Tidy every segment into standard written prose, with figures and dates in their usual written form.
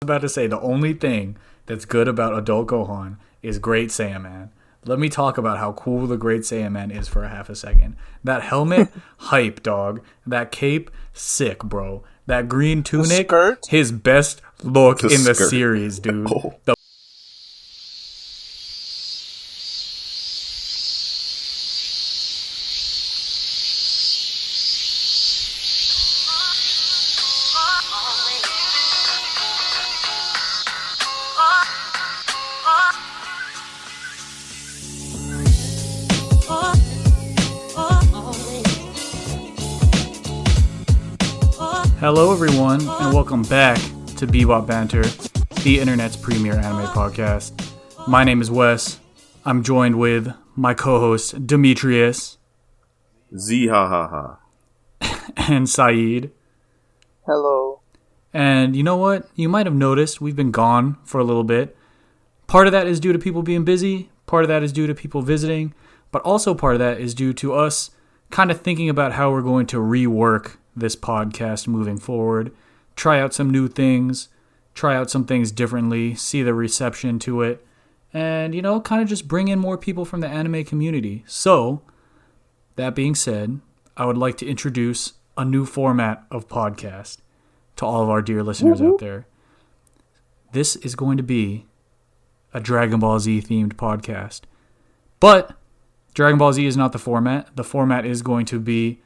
about to say the only thing that's good about adult Gohan is Great Saiyaman. Let me talk about how cool the Great Saiyaman is for a half a second. That helmet, hype, dog. That cape, sick, bro. That green tunic, his best look in the series, dude. Oh. Hello everyone, and welcome back to Bebop Banter, the internet's premier anime podcast. My name is Wes. I'm joined with my co-host Demetrius. Z ha ha ha. And Saeed. Hello. And you know what? You might have noticed we've been gone for a little bit. Part of that is due to people being busy. Part of that is due to people visiting. But also part of that is due to us kind of thinking about how we're going to rework this podcast moving forward, try out some new things, try out some things differently, see the reception to it, and, you know, kind of just bring in more people from the anime community. So, that being said, I would like to introduce a new format of podcast to all of our dear listeners out there. This is going to be a Dragon Ball Z themed podcast. But Dragon Ball Z is not the format. The format is going to be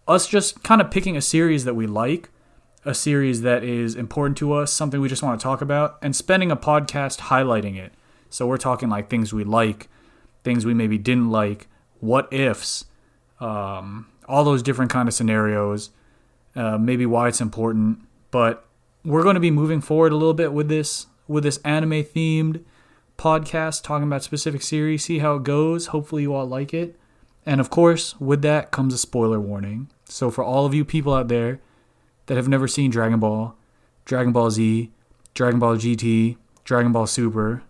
us just kind of picking a series that we like, a series that is important to us, something we just want to talk about, and spending a podcast highlighting it. So we're talking like things we like, things we maybe didn't like, what ifs, all those different kind of scenarios, maybe why it's important. But we're going to be moving forward a little bit with this anime themed podcast, talking about specific series, see how it goes. Hopefully you all like it. And of course, with that comes a spoiler warning. So for all of you people out there that have never seen Dragon Ball, Dragon Ball Z, Dragon Ball GT, Dragon Ball Super,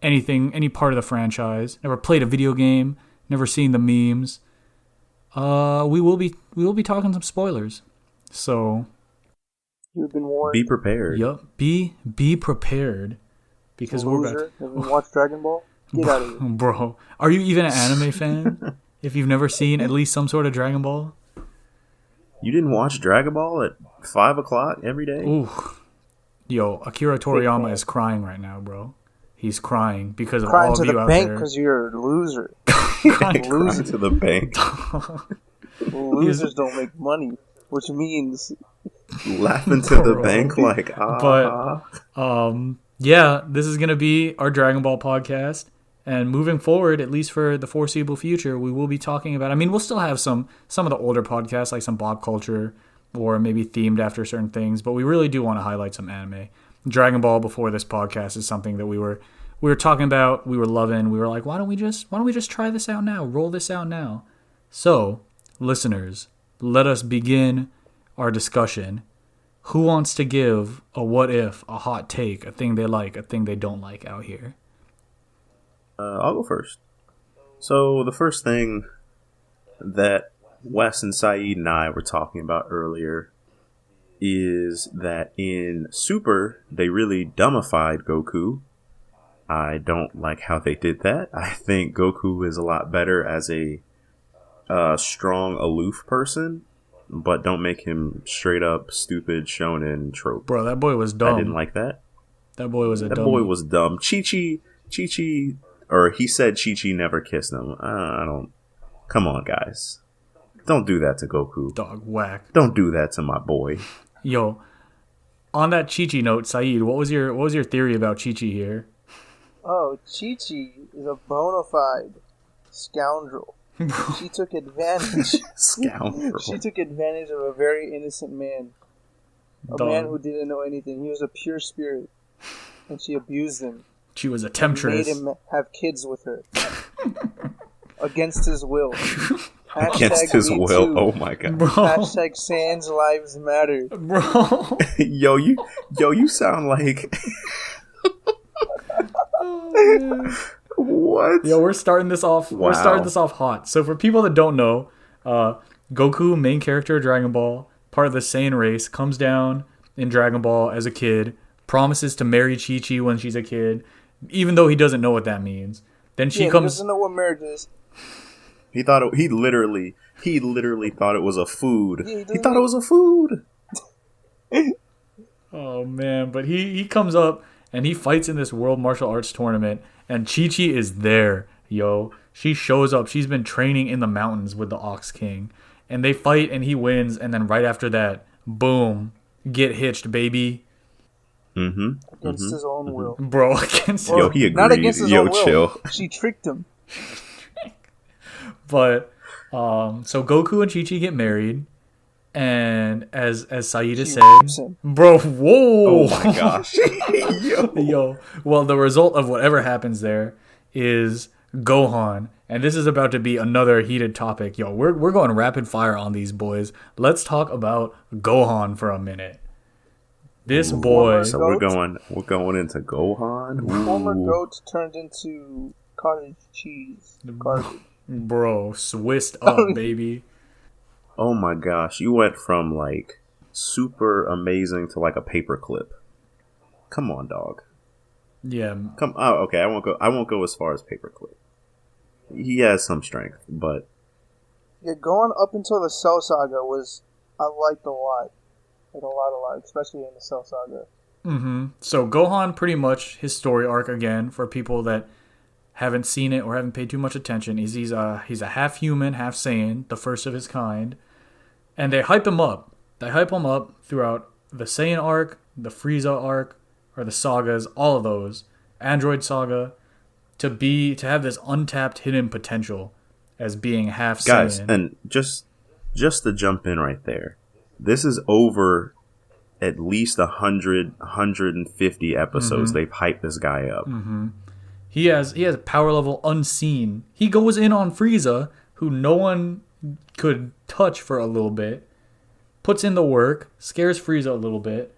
anything, any part of the franchise, never played a video game, never seen the memes, we will be talking some spoilers. So you've been warned. Be prepared. Yup. Be prepared. Because we're about to... Have you watched Dragon Ball? Get out of here. Bro, are you even an anime fan? If you've never seen at least some sort of Dragon Ball? You didn't watch Dragon Ball at 5 o'clock every day? Ooh. Yo, Akira Toriyama is crying right now, bro. He's crying because of crying all of you out there. Crying to the bank because you're a loser. Crying to the bank. Losers don't make money, which means... Laughing to the bank like, But, yeah, this is going to be our Dragon Ball podcast. And moving forward, at least for the foreseeable future, we will be talking about... I mean, we'll still have some of the older podcasts, like some pop culture, or maybe themed after certain things. But we really do want to highlight some anime. Dragon Ball before this podcast is something that we were talking about, we were loving. We were like, why don't we just try this out now? Roll this out now. So, listeners, let us begin our discussion. Who wants to give a what if, a hot take, a thing they like, a thing they don't like out here? I'll go first. So the first thing that Wes and Saeed and I were talking about earlier is that in Super, they really dumbified Goku. I don't like how they did that. I think Goku is a lot better as a strong, aloof person, but don't make him straight up stupid shonen trope. Bro, that boy was dumb. I didn't like that. That boy was a dummy. That boy was dumb. Chi-Chi, or he said Chi-Chi never kissed him. I don't... Come on, guys. Don't do that to Goku. Dog, whack. Don't do that to my boy. Yo, on that Chi-Chi note, Saeed, what was your theory about Chi-Chi here? Oh, Chi-Chi is a bona fide scoundrel. She took advantage. Scoundrel. She took advantage of a very innocent man. A man who didn't know anything. He was a pure spirit. And she abused him. She was a temptress. Made him have kids with her. Against his will. Against his will. Oh my god. Bro. Hashtag Sans Lives Matter. Bro. Yo, you sound like... What? Yo, we're starting this off. Wow. We're starting this off hot. So for people that don't know, Goku, main character of Dragon Ball, part of the Saiyan race, comes down in Dragon Ball as a kid, promises to marry Chi-Chi when she's a kid, even though he doesn't know what that means. Then she He comes. doesn't know what marriage is. He literally thought it was a food. Yeah, he thought it was a food. Oh man, but he comes up and he fights in this world martial arts tournament, and Chi-Chi is there, yo. She shows up. She's been training in the mountains with the Ox King, and they fight and he wins, and then right after that, boom, get hitched, baby. Against his own will. Bro, against Yo, he agreed. Not against his own will. Chill. She tricked him. But so Goku and Chi-Chi get married, and as Saida said, bro, whoa, Oh my gosh. yo. Well, the result of whatever happens there is Gohan, and this is about to be another heated topic. Yo, we're going rapid fire on these boys. Let's talk about Gohan for a minute. This boy. So we're going into Gohan. Former Ooh. goat turned into cottage cheese. Garbage. Bro, swissed up, baby. Oh my gosh, you went from like super amazing to like a paperclip. Come on, dog. Yeah. Okay. I won't go as far as paperclip. He has some strength, but Yeah, going up until the Cell Saga was, I liked a lot. Like a lot, especially in the Cell Saga. So Gohan, pretty much his story arc again for people that haven't seen it or haven't paid too much attention is he's a half human, half Saiyan, the first of his kind, and they hype him up. They hype him up throughout the Saiyan arc, the Frieza arc, or the sagas, all of those, Android Saga, to have this untapped hidden potential as being half guys, Saiyan. and just to jump in right there, this is over at least 150 episodes. They've hyped this guy up. He has a power level unseen. He goes in on Frieza, who no one could touch for a little bit, puts in the work, scares Frieza a little bit,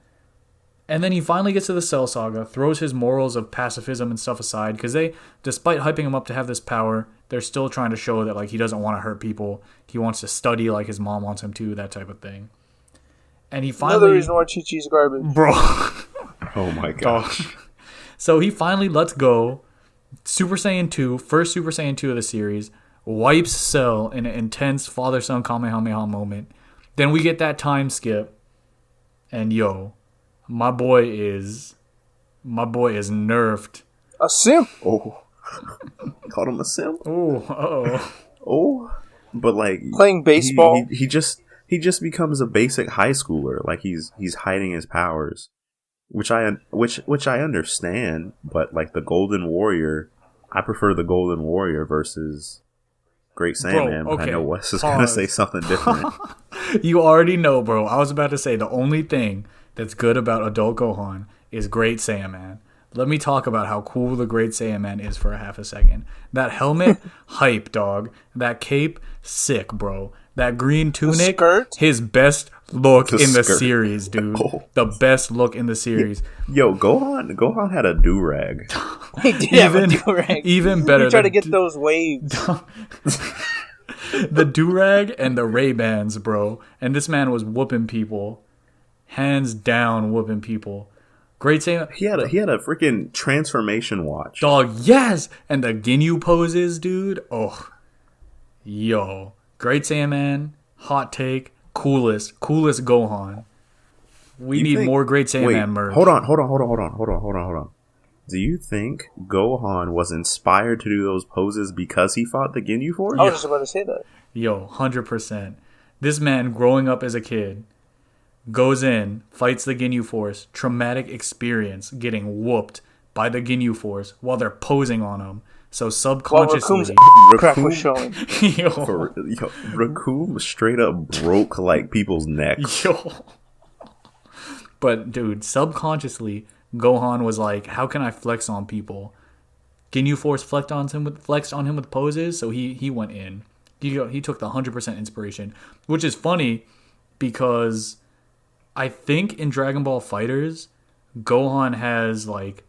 and then he finally gets to the Cell Saga, throws his morals of pacifism and stuff aside, because they, despite hyping him up to have this power, they're still trying to show that like he doesn't want to hurt people. He wants to study like his mom wants him to, that type of thing. And he finally... Another reason why Chi-Chi's garbage. Bro. Oh my gosh. So he finally lets go. Super Saiyan 2, first Super Saiyan 2 of the series, wipes Cell in an intense father-son Kamehameha moment. Then we get that time skip, and yo, my boy is nerfed. A simp. Oh, called him a simp. Oh, Oh, but like Playing baseball. he just becomes a basic high schooler. Like he's hiding his powers. Which I understand, but like the Golden Warrior, I prefer the Golden Warrior versus Great Saiyaman. Bro, okay, I know Wes is gonna say something different. You already know, bro. I was about to say the only thing that's good about adult Gohan is Great Saiyaman. Let me talk about how cool the Great Saiyaman is for a half a second. That helmet, hype, dog. That cape, sick, bro. That green tunic, skirt? his best look The in the skirt. series, dude. Oh. The best look in the series. Yo, Gohan had a do-rag. He did have a do-rag. Even better. He tried to get those waves. The do-rag and the Ray-Bans, bro. And this man was whooping people. Hands down whooping people. Great Saiyaman. He had a freaking transformation watch. Dog, yes! And the Ginyu poses, dude. Oh. Yo. Great Saiyaman. Hot take. Coolest Gohan. We You need think- more Great Saiyaman Wait, merch. hold on. Do you think Gohan was inspired to do those poses because he fought the Ginyu Force? I was just about to say that. Yo, 100%. This man, growing up as a kid, goes in, fights the Ginyu Force, traumatic experience, getting whooped by the Ginyu Force while they're posing on him. So While subconsciously... Raccoon's crack was showing. Raccoon straight up broke like people's necks. Yo. But, dude, subconsciously, Gohan was like, how can I flex on people? Ginyu Force flexed on him with poses, so he went in. He took the 100% inspiration, which is funny because I think in Dragon Ball FighterZ, Gohan has like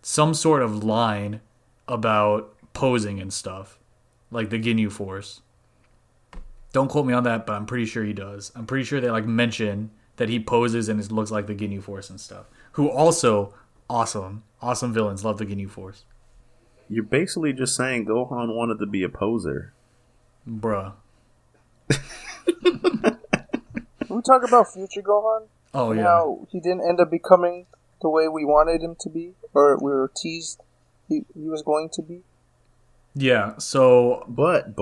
some sort of line about posing and stuff, like the Ginyu Force. Don't quote me on that, but I'm pretty sure he does. I'm pretty sure they like mention that he poses and it looks like the Ginyu Force and stuff. who also awesome villains. Love the Ginyu Force. You're basically just saying Gohan wanted to be a poser. Bruh. Can we talk about future Gohan? Oh, and yeah. how he didn't end up becoming the way we wanted him to be, or we were teased he was going to be. Yeah, so... But...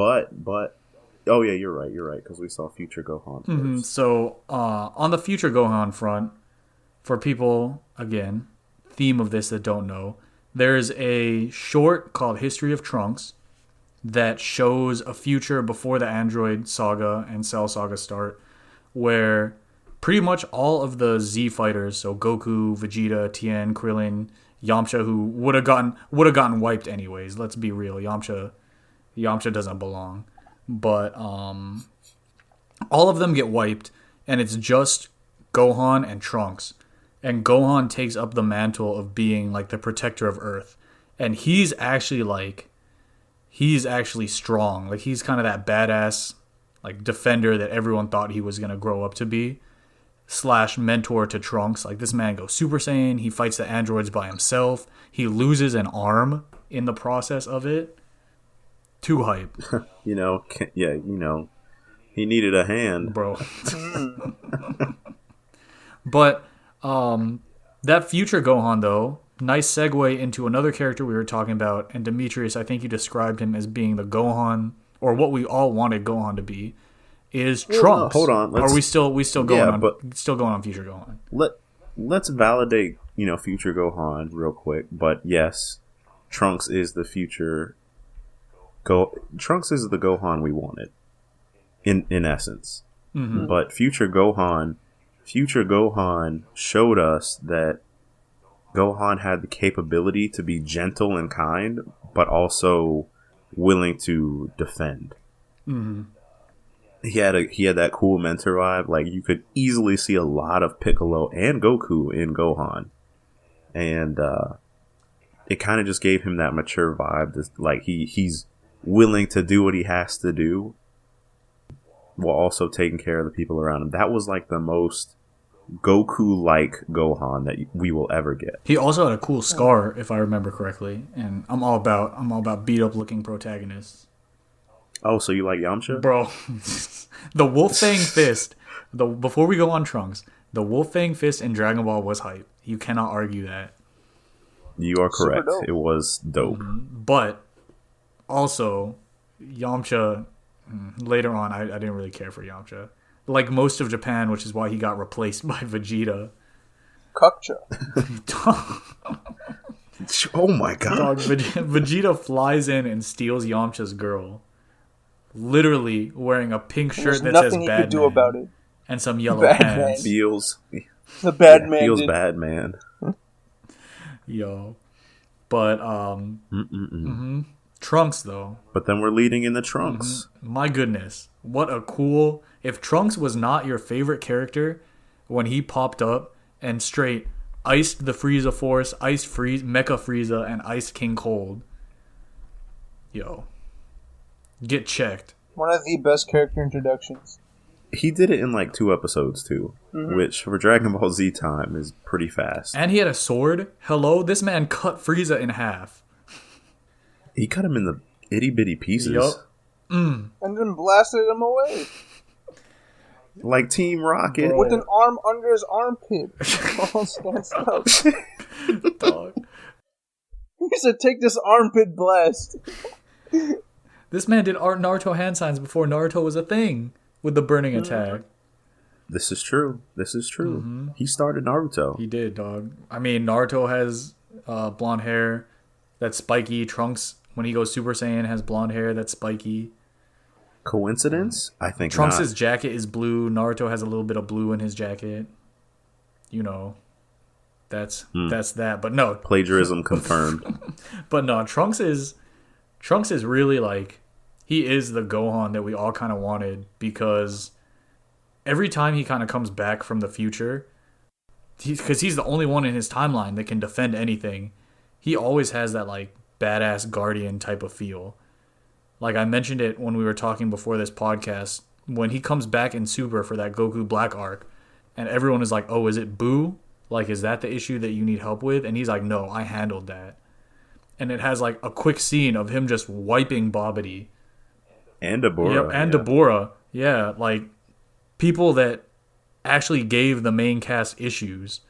Oh, yeah, you're right, because we saw future Gohan first. So, on the future Gohan front, for people, again, theme of this that don't know, there's a short called History of Trunks that shows a future before the Android Saga and Cell Saga start, where pretty much all of the Z fighters, so Goku, Vegeta, Tien, Krillin, Yamcha, who would have gotten wiped anyways. Let's be real, Yamcha doesn't belong. But all of them get wiped, and it's just Gohan and Trunks. And Gohan takes up the mantle of being like the protector of Earth, and he's actually strong. Like, he's kind of that badass like defender that everyone thought he was gonna grow up to be. / mentor to Trunks. Like, this man goes Super Saiyan. He fights the androids by himself. He loses an arm in the process of it. Too hype. He needed a hand. Bro. But that future Gohan, though, nice segue into another character we were talking about. And Demetrius, I think you described him as being the Gohan, or what we all wanted Gohan to be, is Trunks. Hold on. Are we still going on future Gohan? Let's validate, future Gohan real quick. But yes, Trunks is the future. Trunks is the Gohan we wanted, in essence. Mm-hmm. But future Gohan showed us that Gohan had the capability to be gentle and kind, but also willing to defend. Mm-hmm. He had that cool mentor vibe. Like, you could easily see a lot of Piccolo and Goku in Gohan, and it kind of just gave him that mature vibe. Like, he's willing to do what he has to do while also taking care of the people around him. That was like the most Goku-like Gohan that we will ever get. He also had a cool scar, if I remember correctly, and I'm all about beat up looking protagonists. Oh, so you like Yamcha? Bro, the Wolf Fang Fist, before we go on Trunks, the Wolf Fang Fist in Dragon Ball was hype. You cannot argue that. You are correct. It was dope. Mm-hmm. But also, Yamcha, later on, I didn't really care for Yamcha. Like most of Japan, which is why he got replaced by Vegeta. Cuckcha. Oh my god. Dog, Vegeta flies in and steals Yamcha's girl. Literally wearing a pink shirt that says "Bad Man." Nothing he could do about it. And some yellow pants. Feels bad, man. Yo. But, Trunks, though. But then we're leading in the Trunks. Mm-hmm. My goodness. What a cool... If Trunks was not your favorite character when he popped up and straight iced the Frieza Force, iced Mecha Frieza, and iced King Cold. Yo. Get checked. One of the best character introductions. He did it in like 2 episodes too, which for Dragon Ball Z time is pretty fast. And he had a sword. Hello? This man cut Frieza in half. He cut him in the itty bitty pieces. Yup. And then blasted him away. Like Team Rocket. Bro. With an arm under his armpit. All stands up. Dog. He said, take this armpit blast. This man did Naruto hand signs before Naruto was a thing with the burning attack. This is true. Mm-hmm. He started Naruto. He did, dog. I mean, Naruto has blonde hair that's spiky. Trunks, when he goes Super Saiyan, has blonde hair that's spiky. Coincidence? I think Trunks' jacket is blue. Naruto has a little bit of blue in his jacket. You know, that's that. But no. Plagiarism confirmed. But no, Trunks is really like... He is the Gohan that we all kind of wanted, because every time he kind of comes back from the future, because he's the only one in his timeline that can defend anything, he always has that like badass guardian type of feel. Like I mentioned it when we were talking before this podcast, when he comes back in Super for that Goku Black arc, and everyone is like, oh, is it Buu? Like, is that the issue that you need help with? And he's like, no, I handled that. And it has like a quick scene of him just wiping Bobbity. And Deborah. Yep, and Deborah. Yeah, like people that actually gave the main cast issues.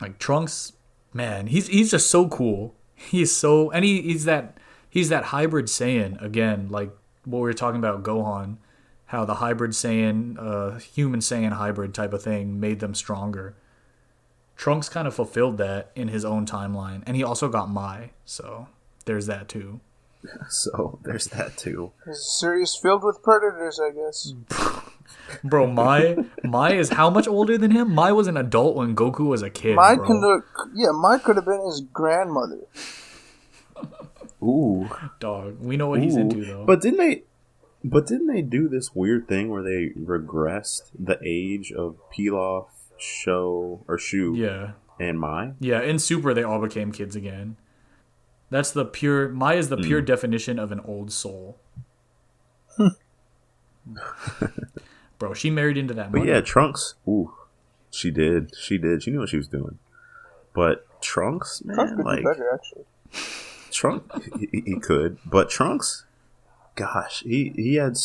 Like Trunks, man, he's just so cool. He's so, and he's that hybrid Saiyan again, like what we were talking about Gohan, how the hybrid Saiyan, human Saiyan hybrid type of thing made them stronger. Trunks kind of fulfilled that in his own timeline, and he also got Mai, so there's that too. So there's that too. It's a series filled with predators, I guess. Bro, Mai is how much older than him? Mai was an adult when Goku was a kid. Mai could have been his grandmother. Ooh, dog. We know what he's into though. But didn't they do this weird thing where they regressed the age of Pilaf, Shu, and Mai? Yeah, in Super they all became kids again. That's the pure. Mai is the pure definition of an old soul. Bro, she married into that. But money. yeah, Trunks. Ooh, she did. She knew what she was doing. But Trunks, man, Trunks could like do better, actually. Trunks, he could. But Trunks, gosh, he had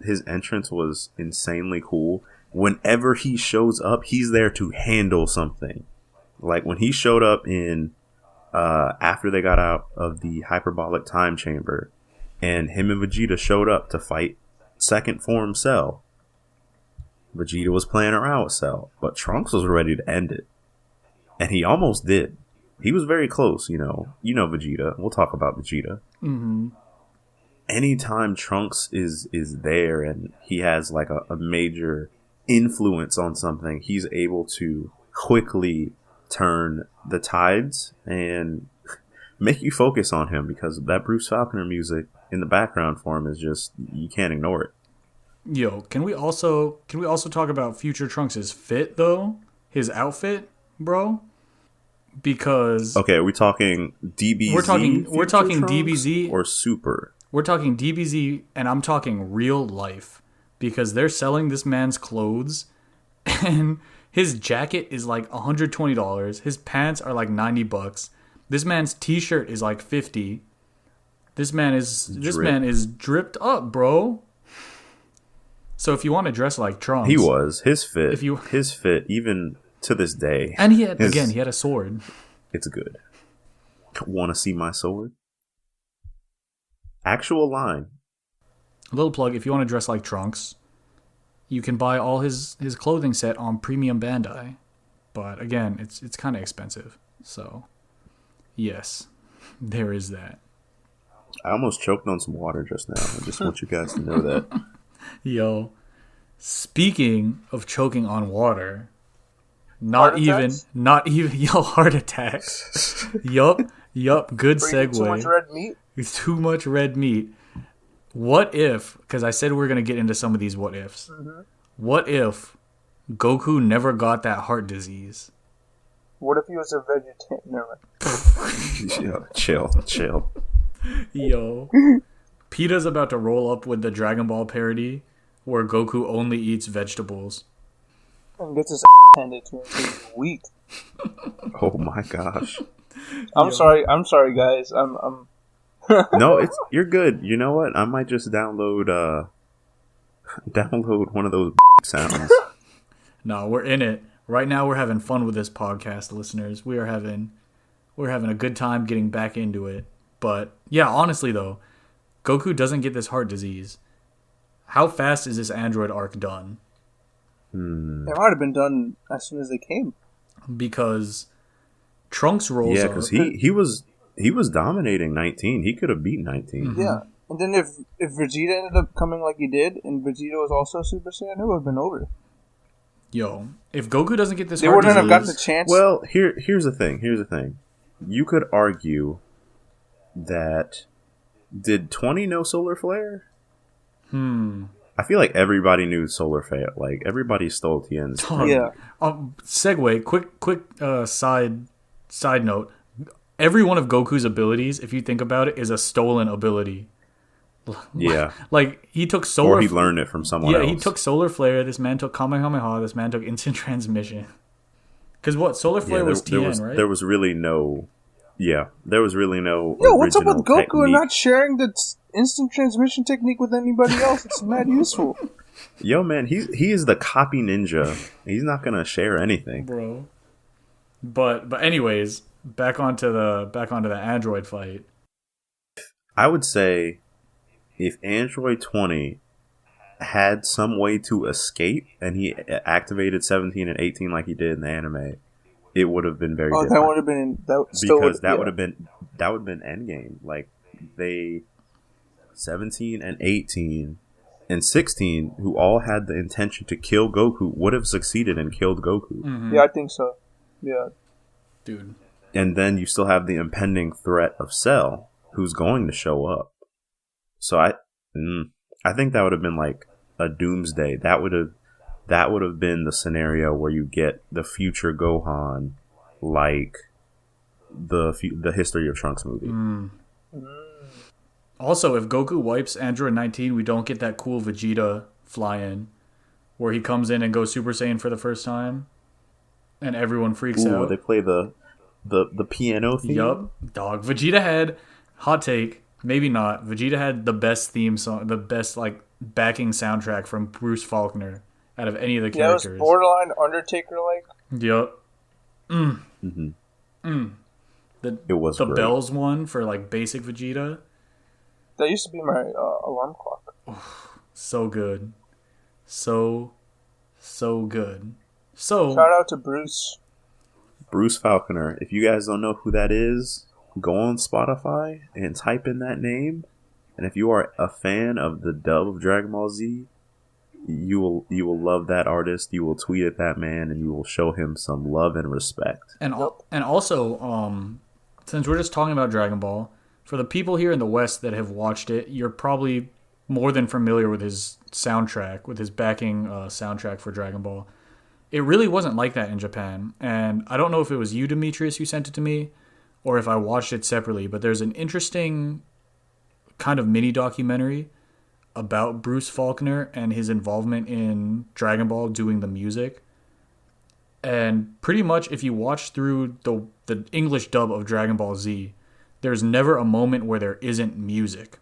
his entrance was insanely cool. Whenever he shows up, he's there to handle something. Like when he showed up in. After they got out of the hyperbolic time chamber and him and Vegeta showed up to fight second form Cell, Vegeta was playing around with Cell, but Trunks was ready to end it, and he almost did. He was very close. You know Vegeta. We'll talk about Vegeta. Anytime Trunks is there and he has like a major influence on something, he's able to quickly turn the tides and make you focus on him, because that Bruce Falconer music in the background for him is just, you can't ignore it. Yo, can we also talk about future Trunks' fit though? His outfit, bro? Because okay, are we talking DBZ? We're talking Trunks DBZ or Super. We're talking DBZ, and I'm talking real life, because they're selling this man's clothes and his jacket is like $120. His pants are like $90. This man's t-shirt is like $50. This man is dripped up, bro. So if you want to dress like Trunks, his fit even to this day. And he had a sword. It's good. Want to see my sword? Actual line. A little plug, if you want to dress like Trunks, you can buy all his clothing set on Premium Bandai. But again, it's kind of expensive. So, yes, there is that. I almost choked on some water just now. I just want you guys to know that. Yo, speaking of choking on water, not even heart attacks. Yup, good segue. Too much red meat? Too much red meat. What if, because I said we were going to get into some of these what ifs. Mm-hmm. What if Goku never got that heart disease? What if he was a vegetarian? Yo, chill. Yo. PETA's about to roll up with the Dragon Ball parody where Goku only eats vegetables. And gets his handed to him for a week. Oh my gosh. I'm sorry, guys. I'm No, you're good. You know what? I might just download one of those sounds. No, we're in it. Right now we're having fun with this podcast, listeners. We're having a good time getting back into it. But yeah, honestly though, Goku doesn't get this heart disease. How fast is this android arc done? It might have been done as soon as they came. Because Trunks rolls up. Yeah, because he was dominating 19. He could have beat 19. Mm-hmm. Yeah. And then if Vegeta ended up coming like he did, and Vegeta was also Super Saiyan, it would have been over. Yo, if Goku doesn't get this they heart wouldn't disease... have gotten the chance. Well, here's the thing. You could argue that... Did 20 know Solar Flare? I feel like everybody knew Solar Flare. Like, everybody stole Tien's. Yeah. Segue, quick side note. Every one of Goku's abilities, if you think about it, is a stolen ability. Yeah. Like, he took Solar... Or he learned it from someone else. Yeah, he took Solar Flare. This man took Kamehameha. This man took Instant Transmission. Because what Solar Flare was TN, right? There was really no. Yeah, there was really no. Yo, what's up with Goku technique. and not sharing the instant transmission technique with anybody else? It's mad useful. Yo, man, he is the copy ninja. He's not gonna share anything, bro. But anyways, back onto the Android fight. I would say if Android 20 had some way to escape and he activated 17 and 18 like he did in the anime, it would have been very different. That would have been that would have been endgame. Like 17 and 18 and 16, who all had the intention to kill Goku, would have succeeded and killed Goku. Mm-hmm. Yeah, I think so. Yeah, dude. And then you still have the impending threat of Cell, who's going to show up. So I think that would have been like a doomsday. That would have been the scenario where you get the future Gohan, like the History of Trunks movie. Also, if Goku wipes Android 19, we don't get that cool Vegeta fly-in where he comes in and goes Super Saiyan for the first time, and everyone freaks out. They play the piano theme. Yup, dog. Vegeta had, hot take, maybe not. Vegeta had the best theme song, the best like backing soundtrack from Bruce Faulkner out of any of the characters. Yeah, it was borderline Undertaker like. Yup. It was the great. bells one for like basic Vegeta. That used to be my alarm clock. So good. So good. So shout out to Bruce. Bruce Faulkner. If you guys don't know who that is, go on Spotify and type in that name. And if you are a fan of the dub of Dragon Ball Z, you will love that artist. You will tweet at that man, and you will show him some love and respect. And also, since we're just talking about Dragon Ball, for the people here in the West that have watched it, you're probably more than familiar with his soundtrack, with his backing soundtrack for Dragon Ball. It really wasn't like that in Japan, and I don't know if it was you, Demetrius, who sent it to me, or if I watched it separately, but there's an interesting kind of mini documentary about Bruce Faulkner and his involvement in Dragon Ball doing the music. And pretty much if you watch through the English dub of Dragon Ball Z, there's never a moment where there isn't music.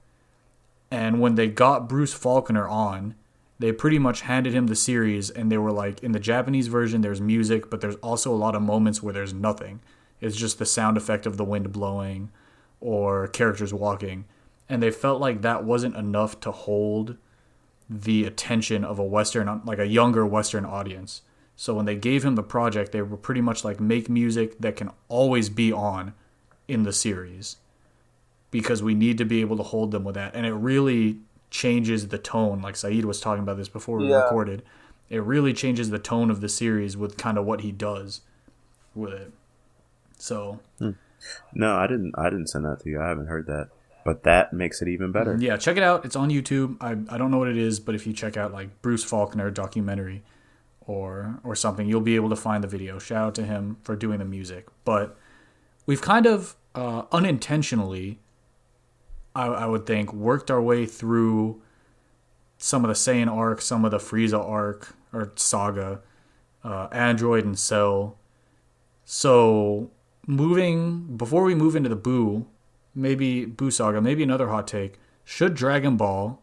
And when they got Bruce Faulkner on, they pretty much handed him the series, and they were like, in the Japanese version there's music, but there's also a lot of moments where there's nothing. It's just the sound effect of the wind blowing or characters walking. And they felt like that wasn't enough to hold the attention of a younger Western audience. So when they gave him the project, they were pretty much like, make music that can always be on in the series, because we need to be able to hold them with that. And it really changes the tone. Like Saeed was talking about this before we recorded. It really changes the tone of the series with kind of what he does with it. So no, I didn't send that to you. I haven't heard that. But that makes it even better. Yeah, check it out. It's on YouTube. I don't know what it is, but if you check out like Bruce Faulkner documentary or something, you'll be able to find the video. Shout out to him for doing the music. But we've kind of unintentionally, I would think, worked our way through some of the Saiyan arc, some of the Frieza arc or saga, Android and Cell. So before we move into the Buu Saga, maybe another hot take. Should Dragon Ball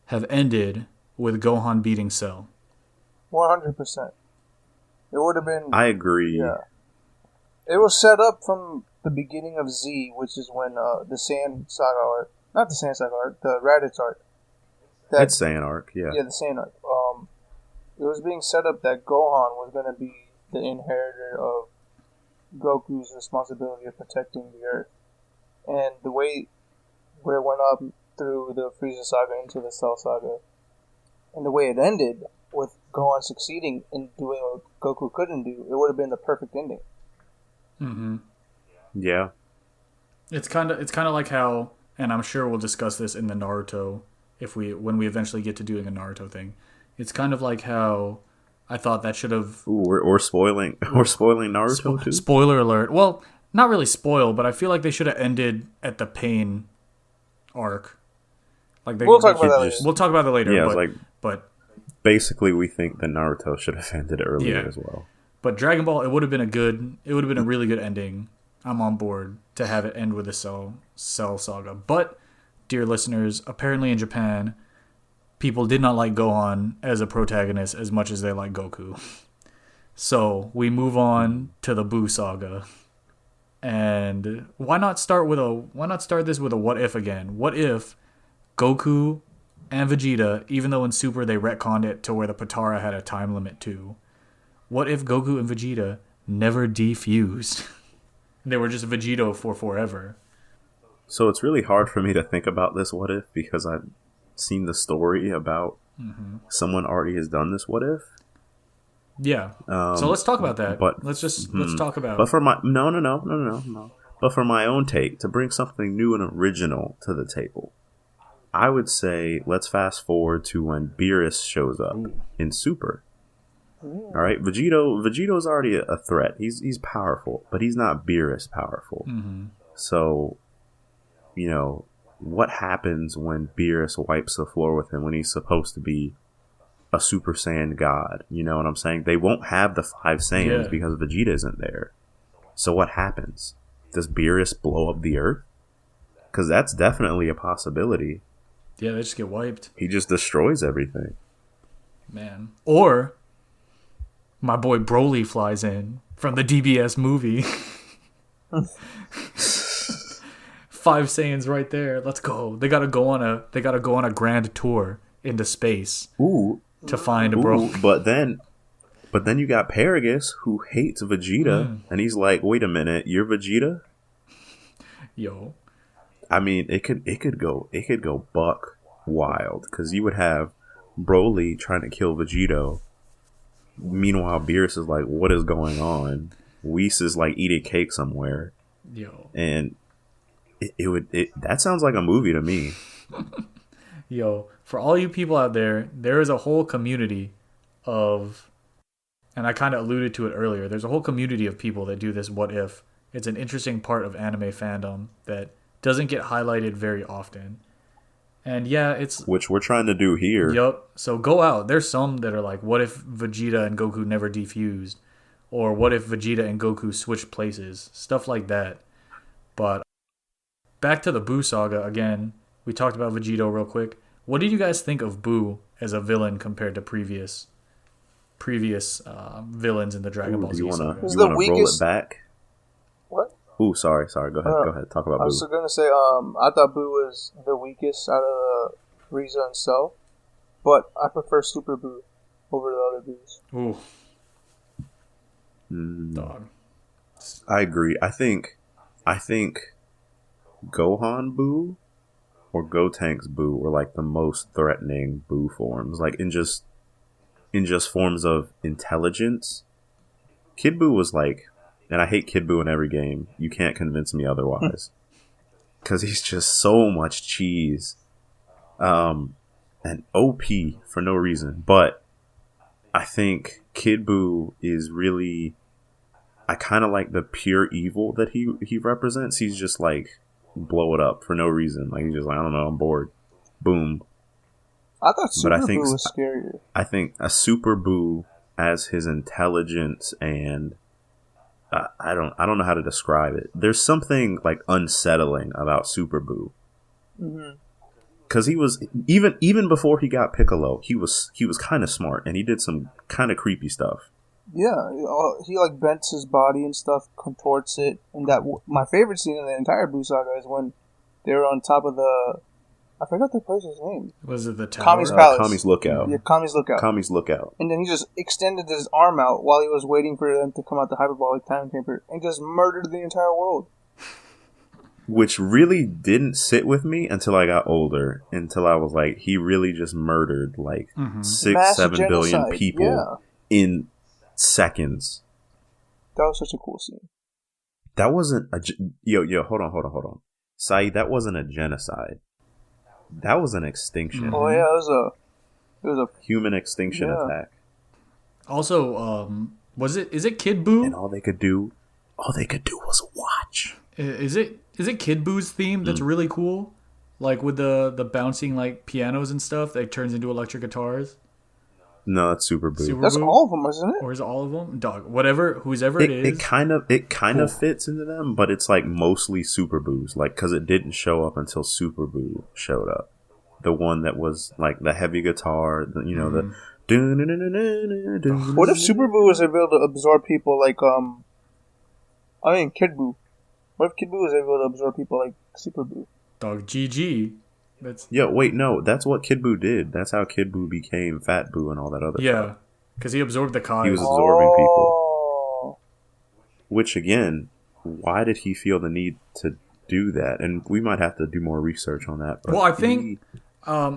have ended with Gohan beating Cell? 100%. It would have been... I agree. Yeah. It was set up from the beginning of Z, which is when the Saiyan Saga arc... Not the Saiyan Saga arc, the Raditz arc. That's Saiyan arc, yeah. Yeah, the Saiyan arc. It was being set up that Gohan was going to be the inheritor of Goku's responsibility of protecting the Earth. And the way where it went up through the Frieza Saga into the Cell Saga, and the way it ended with Gohan succeeding in doing what Goku couldn't do, it would have been the perfect ending. Mm-hmm. Yeah. It's kind of like how, and I'm sure we'll discuss this in the Naruto when we eventually get to doing a Naruto thing. It's kind of like how I thought that should have. Ooh, we're spoiling Naruto too. Spoiler alert. Well, not really spoil, but I feel like they should have ended at the Pain arc. Like we'll talk about that later. We'll talk about that later. Yeah, but basically we think that Naruto should have ended earlier as well. But Dragon Ball, it would have been a really good ending. I'm on board to have it end with a Cell saga. But, dear listeners, apparently in Japan, people did not like Gohan as a protagonist as much as they like Goku. So we move on to the Buu Saga. And why not start this with a what if again? What if Goku and Vegeta, even though in Super they retconned it to where the Potara had a time limit too, what if Goku and Vegeta never defused? They were just Vegito for forever. So it's really hard for me to think about this what if because I've seen the story about someone already has done this what if. Yeah. So let's talk about that. But let's talk about. But for my no. But for my own take, to bring something new and original to the table, I would say let's fast forward to when Beerus shows up in Super. All right, Vegito's already a threat. He's powerful, but he's not Beerus powerful. So, what happens when Beerus wipes the floor with him when he's supposed to be a Super Saiyan god? You know what I'm saying? They won't have the 5 Saiyans because Vegeta isn't there. So what happens? Does Beerus blow up the Earth? Because that's definitely a possibility. Yeah, they just get wiped. He just destroys everything. Man. Or my boy Broly flies in from the DBS movie. 5 Saiyans right there. Let's go. They gotta go on a grand tour into space. To find a Broly. But then you got Paragus who hates Vegeta, and he's like, "Wait a minute, you're Vegeta?" Yo. I mean, it could go buck wild because you would have Broly trying to kill Vegito. Meanwhile, Beerus is like, "What is going on?" Whis is like eating cake somewhere. Yo. And that sounds like a movie to me. Yo, for all you people out there, there is a whole community of, and I kind of alluded to it earlier, there's a whole community of people that do this what if. It's an interesting part of anime fandom that doesn't get highlighted very often. And yeah, it's... Which we're trying to do here. Yup. So go out. There's some that are like, what if Vegeta and Goku never defused? Or what if Vegeta and Goku switched places? Stuff like that. But back to the Buu Saga again. We talked about Vegito real quick. What did you guys think of Buu as a villain compared to previous villains in the Dragon Ball Z saga? You want to roll it back? What? Ooh, sorry. Go ahead. Talk about Buu. I was going to say, I thought Buu was the weakest out of Frieza and Cell, but I prefer Super Buu over the other Buus. Ooh. Dog. I agree. I think Gohan Buu or Gotenks Buu were like the most threatening Buu forms. Like in just forms of intelligence. Kid Buu was like, and I hate Kid Buu in every game. You can't convince me otherwise. Because he's just so much cheese. And OP for no reason. But I think Kid Buu is really... I kind of like the pure evil that he represents. He's just like, blow it up for no reason. Like, he's just like, I don't know, I'm bored. Boom. I thought Super Buu was scarier. I think a Super Buu as his intelligence and I don't know how to describe it. There's something like unsettling about Super Buu. Because he was even before he got Piccolo, he was kind of smart and he did some kind of creepy stuff. Yeah, he like bends his body and stuff, contorts it, and my favorite scene in the entire Buu Saga is when they were on top of the... I forgot the place's name. Was it the tower? Kami's Palace. Kami's Lookout. Yeah, Kami's Lookout. Kami's Lookout. And then he just extended his arm out while he was waiting for them to come out the hyperbolic time chamber and just murdered the entire world. Which really didn't sit with me until I got older. Until I was like, he really just murdered like 6-7 billion people in seconds. That was such a cool scene. That wasn't a... Yo, hold on. Saeed, that wasn't a genocide. That was an extinction. Oh yeah, it was a human extinction attack. Also, is it Kid Buu? And all they could do was watch. Is it Kid Buu's theme that's really cool? Like with the bouncing like pianos and stuff that turns into electric guitars? No, that's Super Buu. Super That's Buu? all of them, isn't it? Or is it all of them? Dog, whatever, whoever it is. It kind of fits into them, but it's like mostly Super Buu's, like because it didn't show up until Super Buu showed up. The one that was like the heavy guitar, the. What if Super Buu was able to absorb people like Kid Buu? What if Kid Buu was able to absorb people like Super Buu? Dog, GG. That's wait, no, that's what Kid Buu did. That's how Kid Buu became Fat Buu and all that other stuff. Yeah, because he absorbed the Kai. He was absorbing people. Which, again, why did he feel the need to do that? And we might have to do more research on that. But well, I think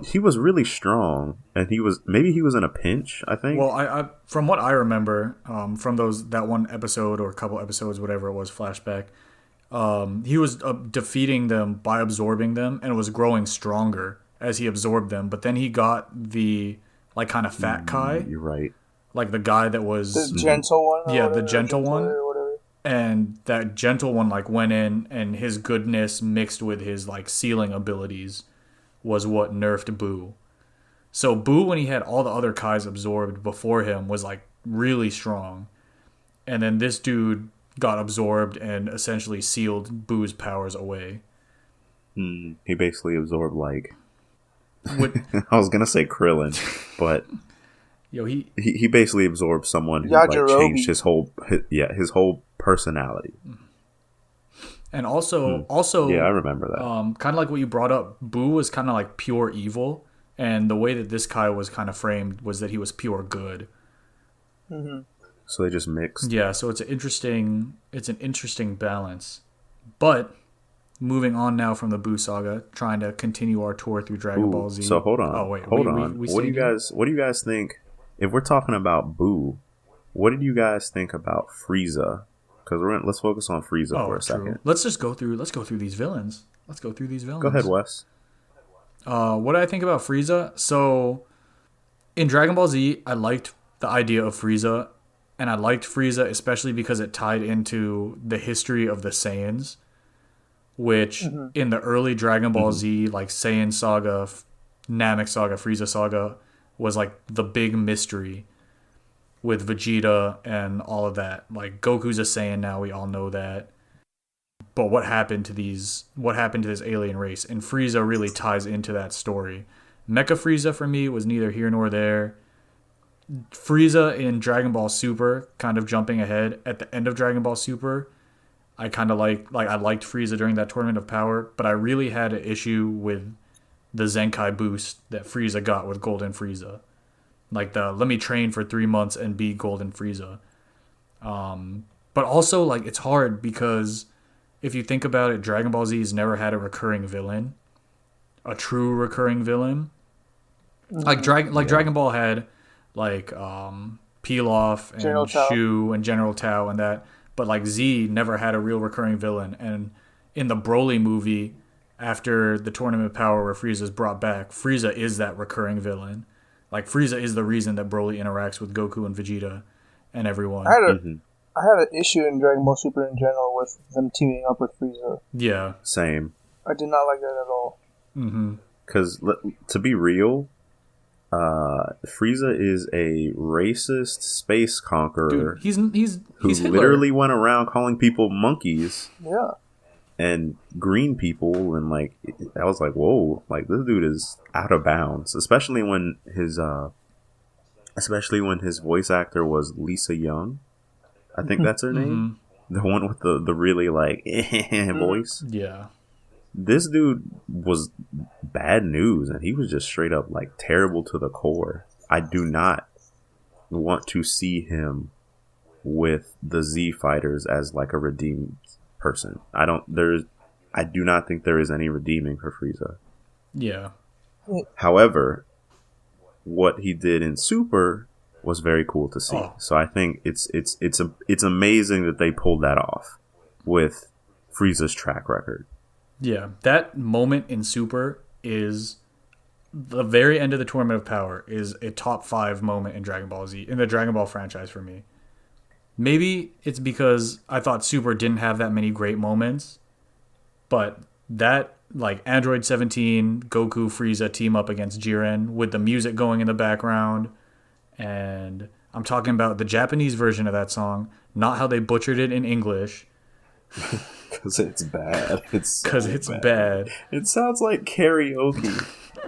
he was really strong, and he was in a pinch, I think. Well, I from what I remember, from that one episode or a couple episodes, whatever it was, flashback, he was defeating them by absorbing them, and was growing stronger as he absorbed them. But then he got the like kind of fat Kai. You're right. Like the guy that was the gentle one. Yeah, the gentle one. And that gentle one like went in, and his goodness mixed with his like sealing abilities was what nerfed Buu. So Buu, when he had all the other Kais absorbed before him, was like really strong. And then this dude got absorbed and essentially sealed Buu's powers away. He basically absorbed like... With, I was going to say Krillin, but... He basically absorbed someone who like, changed his whole personality. And also, yeah, I remember that. Kind of like what you brought up, Buu was kind of like pure evil, and the way that this Kai was kind of framed was that he was pure good. Mm-hmm. So they just mixed. Yeah, so it's an interesting balance. But moving on now from the Buu Saga, trying to continue our tour through Dragon Ball Z. So hold on. Oh wait, hold on. What do you guys think? If we're talking about Buu, what did you guys think about Frieza? Because let's focus on Frieza for a second. Let's go through these villains. Go ahead, Wes. What did I think about Frieza? So, in Dragon Ball Z, I liked the idea of Frieza, and I liked Frieza especially because it tied into the history of the Saiyans, which in the early Dragon Ball Z, like Saiyan Saga, Namek Saga, Frieza Saga, was like the big mystery with Vegeta and all of that. Like Goku's a Saiyan now, we all know that. But what happened to this alien race? And Frieza really ties into that story. Mecha Frieza for me was neither here nor there. Frieza in Dragon Ball Super, kind of jumping ahead at the end of Dragon Ball Super, I kind of I liked Frieza during that Tournament of Power, but I really had an issue with the Zenkai boost that Frieza got with Golden Frieza. Like let me train for 3 months and be Golden Frieza. But also like it's hard because if you think about it, Dragon Ball Z has never had a recurring villain, a true recurring villain. Like Dragon Ball had like Pilaf and General Shu and General Tao and that, but like Z never had a real recurring villain. And in the Broly movie, after the Tournament of Power where Frieza is brought back, Frieza is that recurring villain. Like Frieza is the reason that Broly interacts with Goku and Vegeta and everyone. I had an issue in Dragon Ball Super in general with them teaming up with Frieza. Yeah, same. I did not like that at all. Because to be real, Frieza is a racist space conqueror. Dude, he's who Hitler. Literally went around calling people monkeys. Yeah. And green people, and like I was like, whoa, like this dude is out of bounds. Especially when his voice actor was Lisa Young. I think that's her name. The one with the really like voice. Yeah. This dude was bad news, and he was just straight up like terrible to the core. I do not want to see him with the Z fighters as like a redeemed person. I do not think there is any redeeming for Frieza. Yeah. However, what he did in Super was very cool to see. So I think it's amazing that they pulled that off with Frieza's track record. Yeah, that moment in Super is the very end of the Tournament of Power is a top 5 moment in Dragon Ball Z, in the Dragon Ball franchise for me. Maybe it's because I thought Super didn't have that many great moments, but that, like, Android 17, Goku, Frieza team up against Jiren with the music going in the background And I'm talking about the Japanese version of that song, not how they butchered it in English. Because it's bad. Because it's bad. It sounds like karaoke.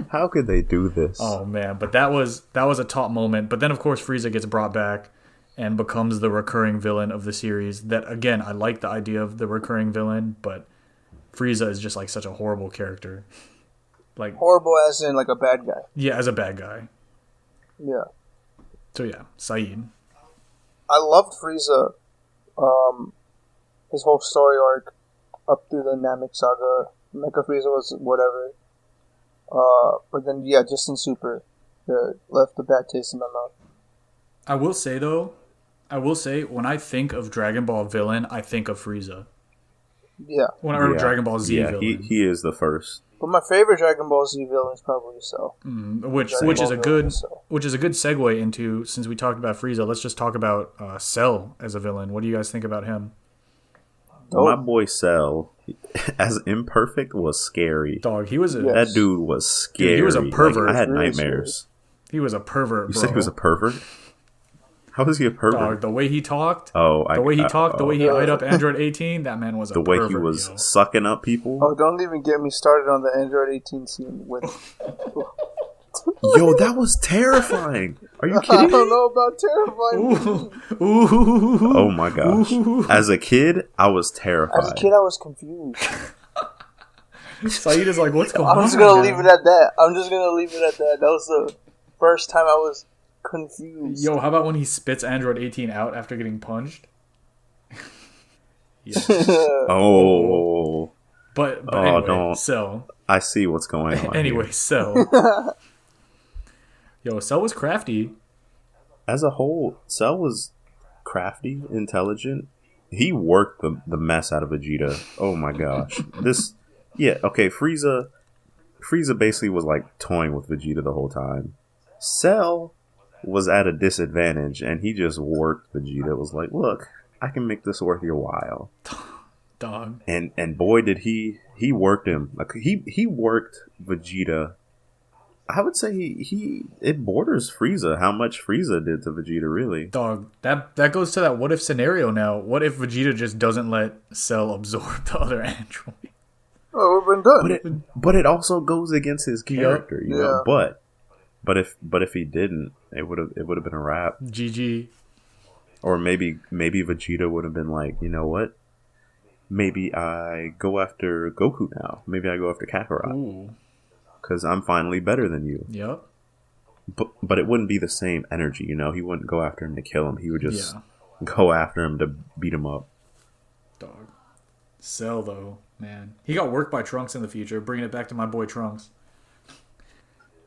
How could they do this? Oh man, but that was a top moment. But then of course Frieza gets brought back and becomes the recurring villain of the series. That again, I like the idea of the recurring villain, but Frieza is just like such a horrible character. Like horrible as in like a bad guy. Yeah, as a bad guy. Yeah. So yeah, Saeed. I loved Frieza, his whole story arc up through the Namek saga. Mecha Frieza was whatever. But then yeah, just in Super, left a bad taste in my mouth. I will say when I think of Dragon Ball villain, I think of Frieza. Yeah. When I remember Dragon Ball Z villain. He is the first. But my favorite Dragon Ball Z villain is probably Cell. Which is a good segue into, since we talked about Frieza, let's just talk about Cell as a villain. What do you guys think about him? My boy Cell, as imperfect, was scary. Dog, he was that dude was scary. Dude, he was a pervert. Like, I had nightmares. He was a pervert. You said he was a pervert? How was he a pervert? Dog, the way he talked. The way he eyed up Android 18. That man was a pervert. The way he was sucking up people. Oh, don't even get me started on the Android 18 scene with. Yo, that was terrifying. Are you kidding? I don't know about terrifying. Ooh. Oh my gosh. As a kid, I was terrified. As a kid, I was confused. Saeed is like, what's going on? I'm just going to leave it at that. That was the first time I was confused. Yo, how about when he spits Android 18 out after getting punched? Oh. But anyway, don't. Cell. I see what's going on. Anyway, Cell. Yo, Cell was crafty. As a whole, Cell was crafty, intelligent. He worked the mess out of Vegeta. Oh my gosh. Frieza basically was like toying with Vegeta the whole time. Cell was at a disadvantage, and he just worked Vegeta. It was like, look, I can make this worth your while. Dog. And boy, did he worked him. Like he worked Vegeta. I would say it borders Frieza, how much Frieza did to Vegeta, really. Dog, that goes to that what if scenario now. What if Vegeta just doesn't let Cell absorb the other android? Oh, we've been done. But it also goes against his character, you know. But if he didn't, it would have been a wrap. GG. Or maybe Vegeta would have been like, you know what? Maybe I go after Goku now. Maybe I go after Kakarot. Because I'm finally better than you. Yep. But it wouldn't be the same energy, you know? He wouldn't go after him to kill him. He would just go after him to beat him up. Dog. Cell, though, man. He got worked by Trunks in the future. Bringing it back to my boy Trunks.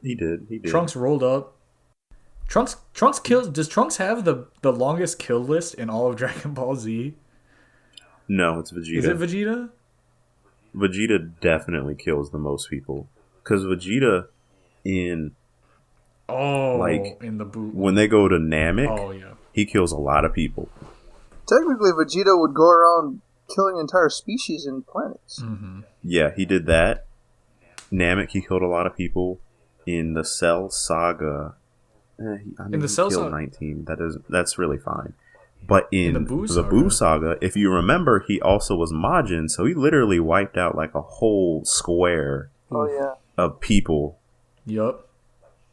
He did. Trunks rolled up. Trunks kills. Does Trunks have the longest kill list in all of Dragon Ball Z? No, it's Vegeta. Is it Vegeta? Vegeta definitely kills the most people. Because Vegeta in the Buu. When they go to Namek, he kills a lot of people. Technically, Vegeta would go around killing entire species and planets. Mm-hmm. Yeah, he did that. Namek, he killed a lot of people. In the Cell Saga, he killed 19. That's really fine. But in the Buu Saga, if you remember, he also was Majin, so he literally wiped out like a whole square of people. Yup.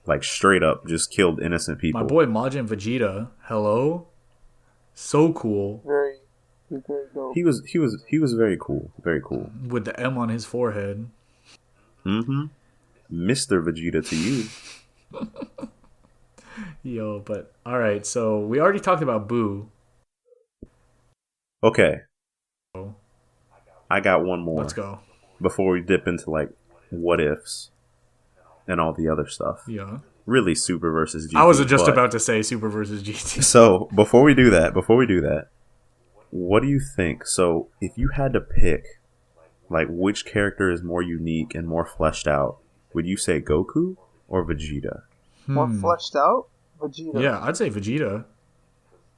Like straight up just killed innocent people. My boy Majin Vegeta, hello? So cool. Very dope. He was very cool. Very cool. With the M on his forehead. Mm-hmm. Mr. Vegeta to you. Yo, but alright, so we already talked about Buu. Okay. I got one more. Let's go. Before we dip into like what ifs and all the other stuff. Yeah. Really Super versus GT. I was just about to say Super versus GT. So before we do that, what do you think? So if you had to pick like which character is more unique and more fleshed out, would you say Goku or Vegeta? More fleshed out? Vegeta. Yeah, I'd say Vegeta.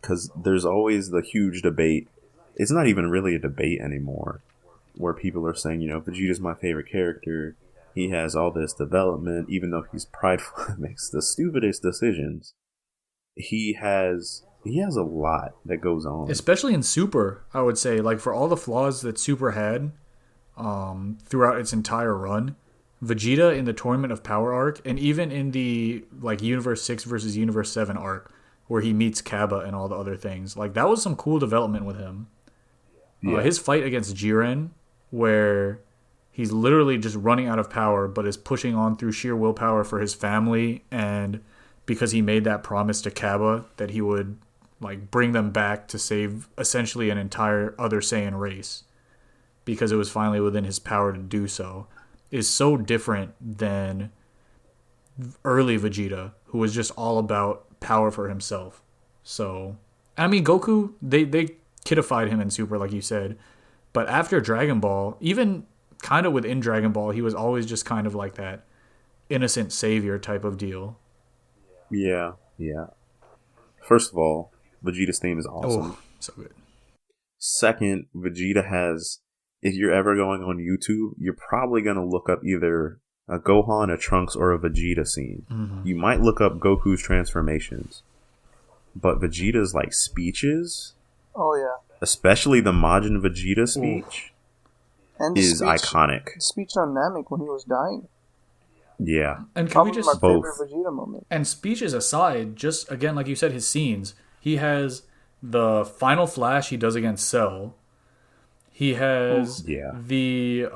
Because there's always the huge debate. It's not even really a debate anymore. Where people are saying, you know, Vegeta's my favorite character. He has all this development. Even though he's prideful and makes the stupidest decisions. he has a lot that goes on, especially in Super. I would say, like, for all the flaws that Super had throughout its entire run, Vegeta in the Tournament of Power arc, and even in the like Universe 6 versus Universe 7 arc, where he meets Kappa and all the other things, like that was some cool development with him. Yeah. His fight against Jiren, where he's literally just running out of power, but is pushing on through sheer willpower for his family, and because he made that promise to Kappa that he would like bring them back to save essentially an entire other Saiyan race, because it was finally within his power to do so, is so different than early Vegeta, who was just all about power for himself. So, I mean, Goku, they kidified him in Super, like you said, but after Dragon Ball, even kind of within Dragon Ball, he was always just kind of like that innocent savior type of deal. Yeah. First of all, Vegeta's theme is awesome. Oh, so good. Second, Vegeta has, if you're ever going on YouTube, you're probably going to look up either a Gohan, a Trunks, or a Vegeta scene. Mm-hmm. You might look up Goku's transformations. But Vegeta's like speeches, Oh yeah, especially the Majin Vegeta speech, and the is speech, iconic. the speech on Namek when he was dying. Yeah. And can Probably we just my both. favorite Vegeta moment. And speeches aside, just again, like you said, his scenes. He has the final flash he does against Cell. He has Yeah. the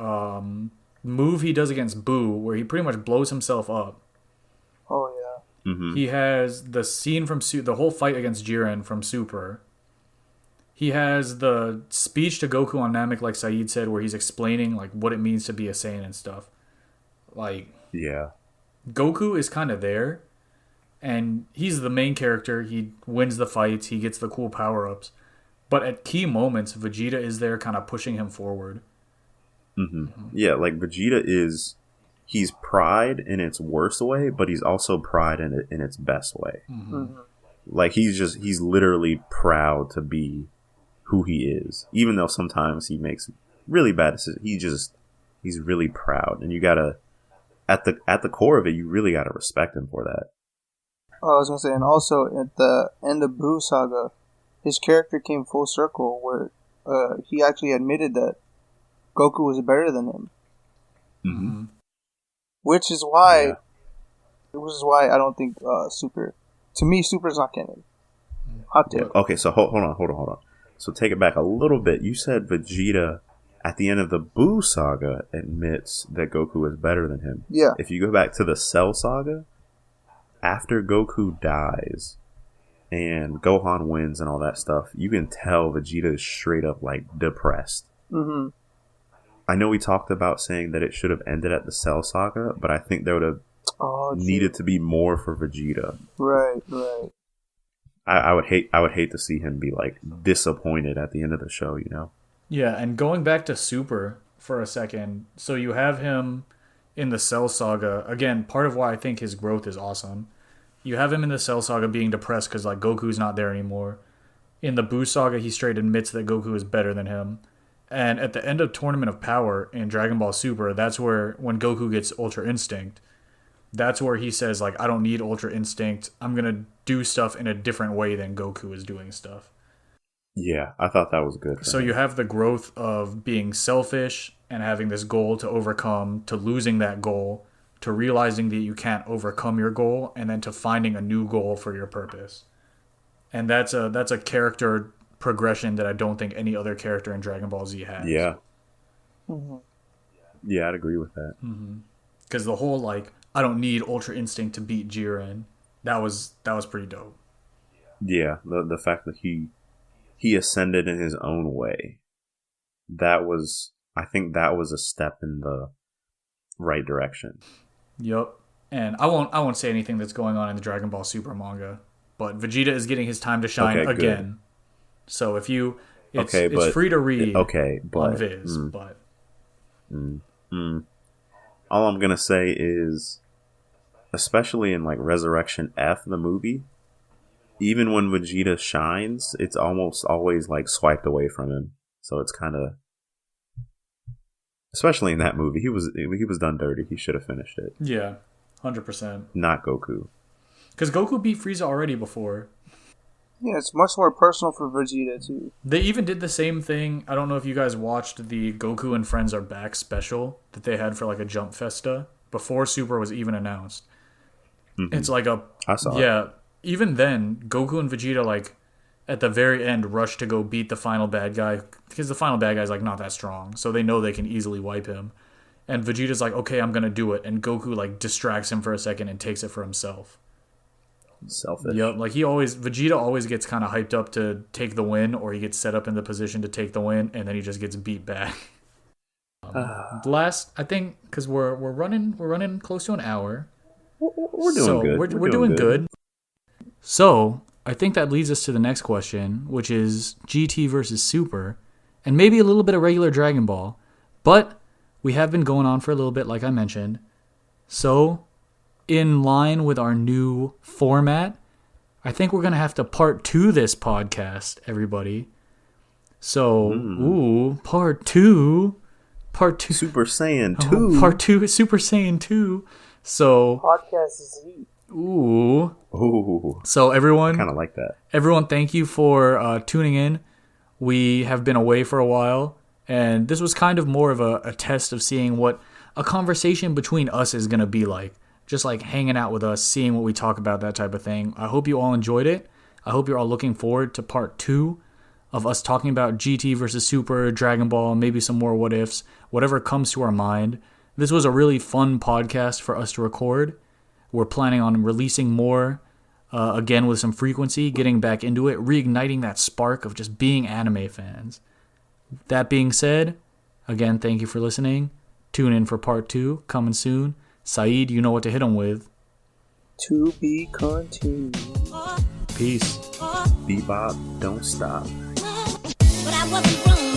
move he does against Buu, where he pretty much blows himself up. Oh yeah. Mm-hmm. He has the scene from the whole fight against Jiren from Super. He has the speech to Goku on Namek, like Saeed said, where he's explaining like what it means to be a Saiyan and stuff. Like, Yeah. Goku is kind of there, and he's the main character. He wins the fights. He gets the cool power-ups. But at key moments, Vegeta is there kind of pushing him forward. Mm-hmm. Yeah, like Vegeta he's pride in its worst way, but he's also pride in its best way. Mm-hmm. Like, he's literally proud to be who he is. Even though sometimes he makes really bad decisions, he's really proud. And you gotta, at the core of it, you really gotta respect him for that. Oh, I was gonna say, and also at the end of Buu Saga, his character came full circle where he actually admitted that Goku was better than him. Mm-hmm. Which is why I don't think Super. To me, Super's not canon. Hot take. Okay, so hold on. So take it back a little bit. You said Vegeta at the end of the Buu Saga admits that Goku is better than him. Yeah. If you go back to the Cell Saga, after Goku dies and Gohan wins and all that stuff, you can tell Vegeta is straight up like depressed. Mm-hmm. I know we talked about saying that it should have ended at the Cell Saga, but I think there would have needed to be more for Vegeta. Right. I would hate to see him be like disappointed at the end of the show, you know? Yeah, and going back to Super for a second, so you have him in the Cell Saga. Again, part of why I think his growth is awesome. You have him in the Cell Saga being depressed because like Goku's not there anymore. In the Buu Saga, he straight admits that Goku is better than him. And at the end of Tournament of Power in Dragon Ball Super, that's where, when Goku gets Ultra Instinct, that's where he says, like, I don't need Ultra Instinct. I'm going to do stuff in a different way than Goku is doing stuff. Yeah, I thought that was good. So you have the growth of being selfish and having this goal to overcome, to losing that goal, to realizing that you can't overcome your goal, and then to finding a new goal for your purpose. And that's a character progression that I don't think any other character in Dragon Ball Z has. Yeah. Mm-hmm. Yeah, I'd agree with that. Because the whole, like, I don't need Ultra Instinct to beat Jiren, that was pretty dope. Yeah, the fact that he ascended in his own way, I think that was a step in the right direction. Yup. And I won't say anything that's going on in the Dragon Ball Super manga, but Vegeta is getting his time to shine again. Good. So if you, it's free to read. On Viz, but all I'm gonna say is, especially in like Resurrection F, the movie, even when Vegeta shines, it's almost always like swiped away from him. So it's kind of, especially in that movie, he was done dirty. He should have finished it. Yeah, 100%. Not Goku. Because Goku beat Frieza already before. Yeah, it's much more personal for Vegeta, too. They even did the same thing. I don't know if you guys watched the Goku and Friends Are Back special that they had for like a Jump Festa before Super was even announced. Mm-hmm. It's like I saw it. Even then, Goku and Vegeta, like, at the very end, rush to go beat the final bad guy because the final bad guy's like not that strong, so they know they can easily wipe him. And Vegeta's like, okay, I'm gonna do it, and Goku like distracts him for a second and takes it for himself. Selfish. Yep, like Vegeta always gets kind of hyped up to take the win, or he gets set up in the position to take the win, and then he just gets beat back. Last, I think, because we're running close to an hour. We're doing good. We're doing good. So I think that leads us to the next question, which is GT versus Super, and maybe a little bit of regular Dragon Ball. But we have been going on for a little bit, like I mentioned. So, in line with our new format, I think we're going to have to part 2 this podcast, everybody. So, part 2. Super Saiyan 2. Part 2 is Super Saiyan 2. So, podcast is heat. Ooh. So everyone, kind of like that. Everyone, thank you for tuning in. We have been away for a while, and this was kind of more of a test of seeing what a conversation between us is going to be like. Just like hanging out with us, seeing what we talk about, that type of thing. I hope you all enjoyed it. I hope you're all looking forward to part 2 of us talking about GT versus Super, Dragon Ball, maybe some more what ifs, whatever comes to our mind. This was a really fun podcast for us to record. We're planning on releasing more, again with some frequency, getting back into it, reigniting that spark of just being anime fans. That being said, again, thank you for listening. Tune in for part 2, coming soon. Saeed, you know what to hit him with. To be continued. Peace. Bebop, don't stop. But I wasn't wrong.